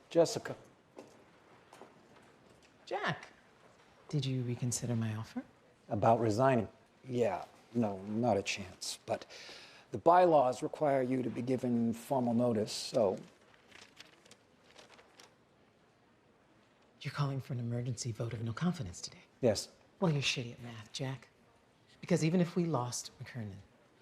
Jessica. Jack, did you reconsider my offer? About resigning? Yeah, no, not a chance. But the bylaws require you to be given formal notice, so... You're calling for an emergency vote of no confidence today? Yes. Well, you're shitty at math, Jack. Because even if we lost McKernan,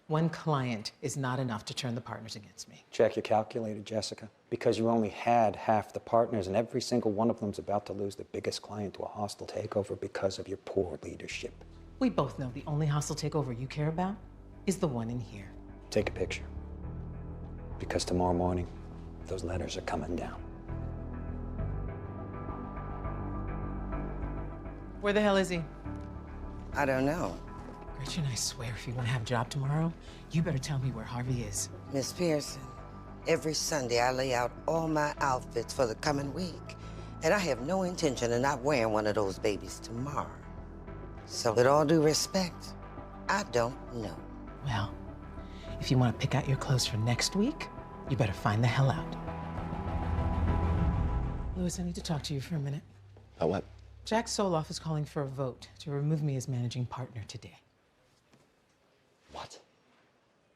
one client is not enough to turn the partners against me. Check your calculator, Jessica. Because you only had half the partners, and every single one of them's about to lose the biggest client to a hostile takeover because of your poor leadership. We both know the only hostile takeover you care about is the one in here. Take a picture. Because tomorrow morning, those letters are coming down. Where the hell is he? I don't know. Gretchen, I swear, if you want to have a job tomorrow, you better tell me where Harvey is. Miss Pearson, every Sunday I lay out all my outfits for the coming week, and I have no intention of not wearing one of those babies tomorrow. So with all due respect, I don't know. Well, if you want to pick out your clothes for next week, you better find the hell out. Louis, I need to talk to you for a minute. About what? Jack Soloff is calling for a vote to remove me as managing partner today. What?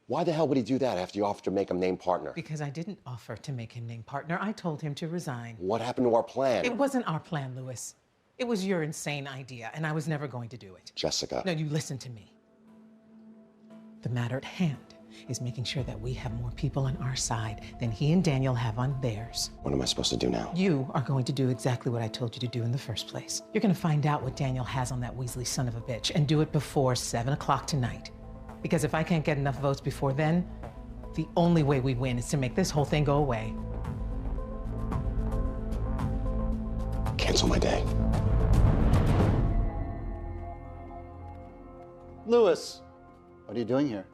Why the hell would he do that after you offered to make him named partner? Because I didn't offer to make him named partner. I told him to resign. What happened to our plan? It wasn't our plan, Louis. It was your insane idea, and I was never going to do it. Jessica. No, you listen to me. The matter at hand is making sure that we have more people on our side than he and Daniel have on theirs. What am I supposed to do now? You are going to do exactly what I told you to do in the first place. You're going to find out what Daniel has on that Weasley son of a bitch and do it before 7 o'clock tonight. Because if I can't get enough votes before then, the only way we win is to make this whole thing go away. Cancel my day. Louis, what are you doing here?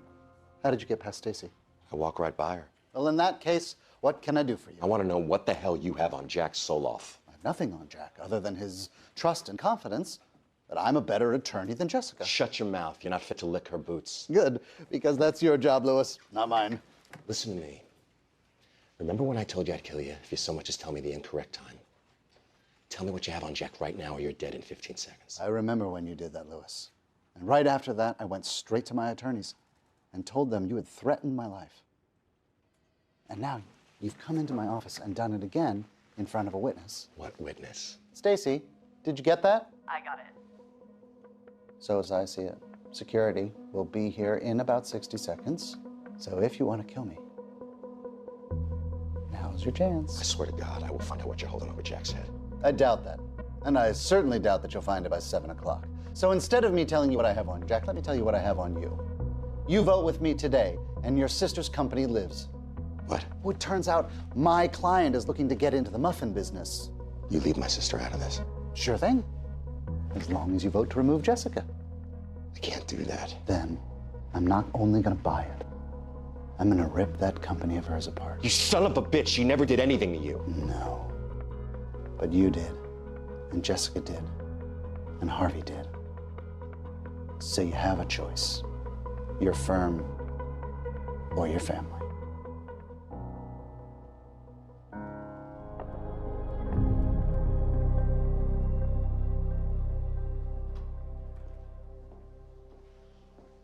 How did you get past Stacy? I walk right by her. Well, in that case, what can I do for you? I want to know what the hell you have on Jack Soloff. I have nothing on Jack other than his trust and confidence that I'm a better attorney than Jessica. Shut your mouth. You're not fit to lick her boots. Good, because that's your job, Louis, not mine. Listen to me. Remember when I told you I'd kill you if you so much as tell me the incorrect time? Tell me what you have on Jack right now or you're dead in 15 seconds. I remember when you did that, Louis. And right after that, I went straight to my attorneys and told them you had threatened my life. And now you've come into my office and done it again in front of a witness. What witness? Stacy, did you get that? I got it. So as I see it, security will be here in about 60 seconds. So if you want to kill me, now's your I chance. swear to God, I will find out what you're holding over Jack's head. I doubt that. And I certainly doubt that you'll find it by 7 o'clock. So instead of me telling you what I have on Jack, let me tell you what I have on you. You vote with me today, and your sister's company lives. What? Well, it turns out my client is looking to get into the muffin business. You leave my sister out of this. Sure thing. As long as you vote to remove Jessica. I can't do that. Then I'm not only gonna buy it, I'm gonna rip that company of hers apart. You son of a bitch, she never did anything to you. No. But you did. And Jessica did. And Harvey did. So you have a choice. Your firm or your family.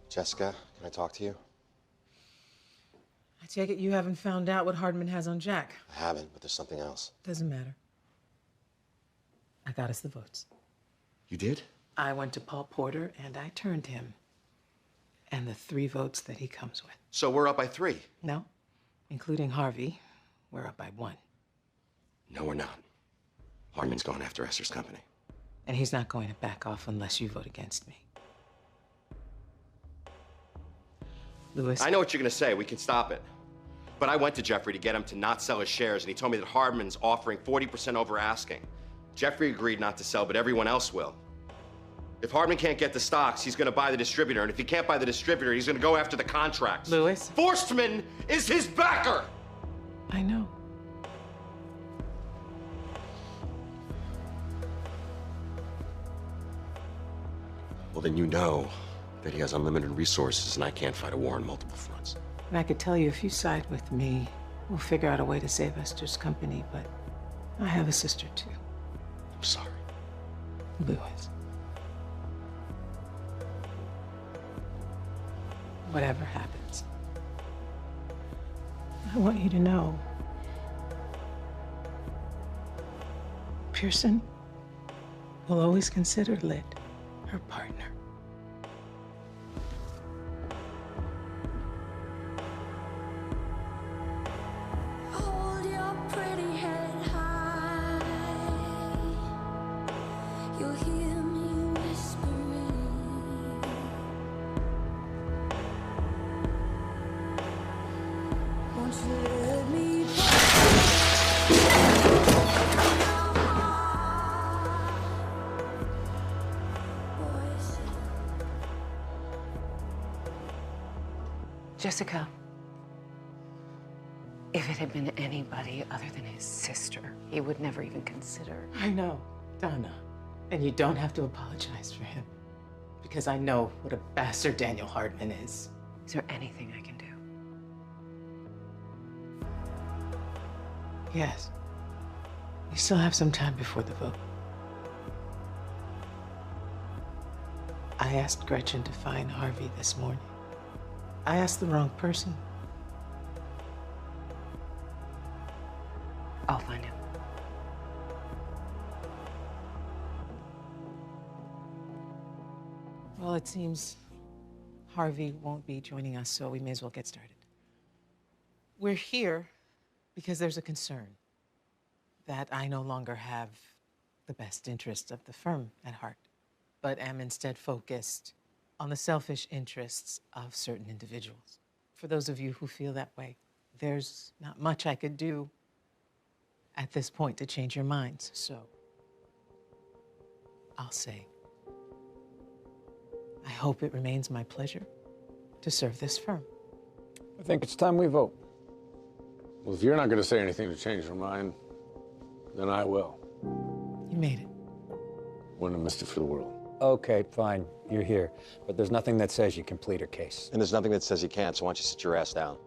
Jessica, can I talk to you? I take it you haven't found out what Hardman has on Jack. I haven't, but there's something else. Doesn't matter. I got us the votes. You did? I went to Paul Porter and I turned him. And the 3 votes that he comes with. So we're up by 3. No, including Harvey, we're up by 1. No, we're not. Hardman's going after Esther's company. And he's not going to back off unless you vote against me. Louis. I know what you're going to say. We can stop it. But I went to Jeffrey to get him to not sell his shares, and he told me that Hardman's offering 40% over asking. Jeffrey agreed not to sell, but everyone else will. If Hardman can't get the stocks, he's going to buy the distributor, and if he can't buy the distributor, he's going to go after the contracts. Louis. Forstman is his backer! I know. Well, then you know that he has unlimited resources, and I can't fight a war on multiple fronts. And I could tell you, if you side with me, we'll figure out a way to save Esther's company, but I have a sister too, I'm sorry. Lewis. Whatever happens, I want you to know, Pearson will always consider Lit her partner. Hold your pretty head high. You'll hear me whispering. Won't you let me voice? Jessica, if it had been anybody other than his sister, he would never even consider. I know, Donna. And you don't have to apologize for him. Because I know what a bastard Daniel Hardman is. Is there anything I can do? Yes. You still have some time before the vote. I asked Gretchen to find Harvey this morning. I asked the wrong person. I'll find him. Well, it seems Harvey won't be joining us, so we may as well get started. We're here because there's a concern that I no longer have the best interests of the firm at heart, but am instead focused on the selfish interests of certain individuals. For those of you who feel that way, there's not much I could do at this point to change your minds, so I'll say, I hope it remains my pleasure to serve this firm. I think it's time we vote. Well, if you're not going to say anything to change your mind, then I will. You made it. Wouldn't have missed it for the world. Okay, fine, you're here. But there's nothing that says you can plead her case. And there's nothing that says you can't, so why don't you sit your ass down?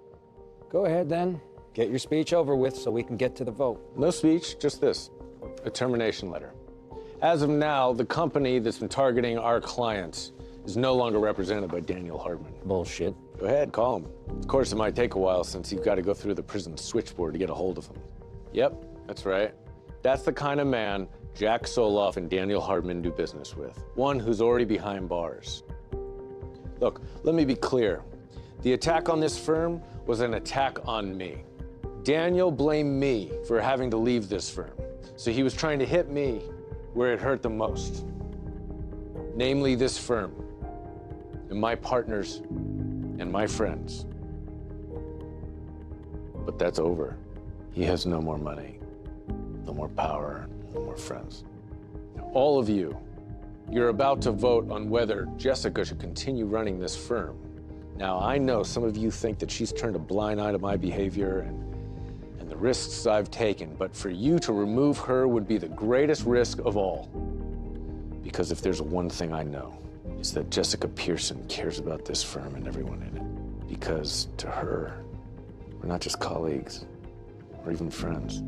Go ahead then. Get your speech over with so we can get to the vote. No speech, just this. A termination letter. As of now, the company that's been targeting our clients is no longer represented by Daniel Hardman. Bullshit. Go ahead, call him. Of course, it might take a while since you've got to go through the prison switchboard to get a hold of him. Yep, that's right. That's the kind of man Jack Soloff and Daniel Hardman do business with. One who's already behind bars. Look, let me be clear. The attack on this firm was an attack on me. Daniel blamed me for having to leave this firm. So he was trying to hit me where it hurt the most. Namely this firm, and my partners, and my friends. But that's over. He has no more money, no more power, no more friends. All of you, you're about to vote on whether Jessica should continue running this firm. Now, I know some of you think that she's turned a blind eye to my behavior and the risks I've taken, but for you to remove her would be the greatest risk of all. Because if there's one thing I know, it's that Jessica Pearson cares about this firm and everyone in it. Because to her, we're not just colleagues or even friends.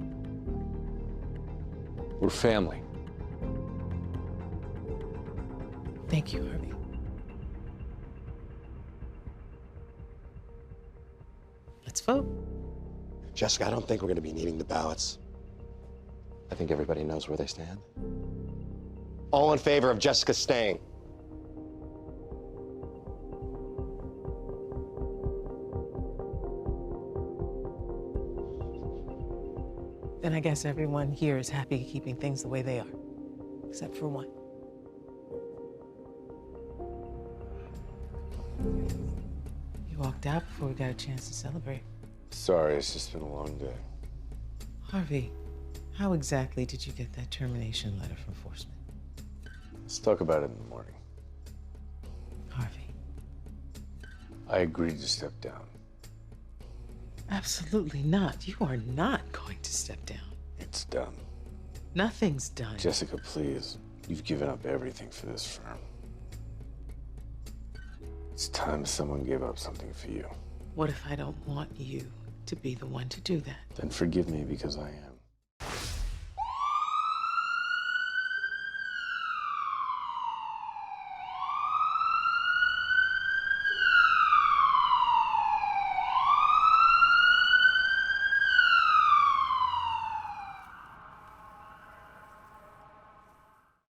We're family. Thank you, Harvey. Let's vote. Jessica, I don't think we're going to be needing the ballots. I think everybody knows where they stand. All in favor of Jessica staying? Then I guess everyone here is happy keeping things the way they are, except for one. You walked out before we got a chance to celebrate. Sorry, it's just been a long day. Harvey, how exactly did you get that termination letter from Forsman? Let's talk about it in the morning. Harvey. I agreed to step down. Absolutely not. You are not going to step down. It's done. Nothing's done. Jessica, please. You've given up everything for this firm. It's time someone gave up something for you. What if I don't want you to be the one to do that? Then forgive me because I am.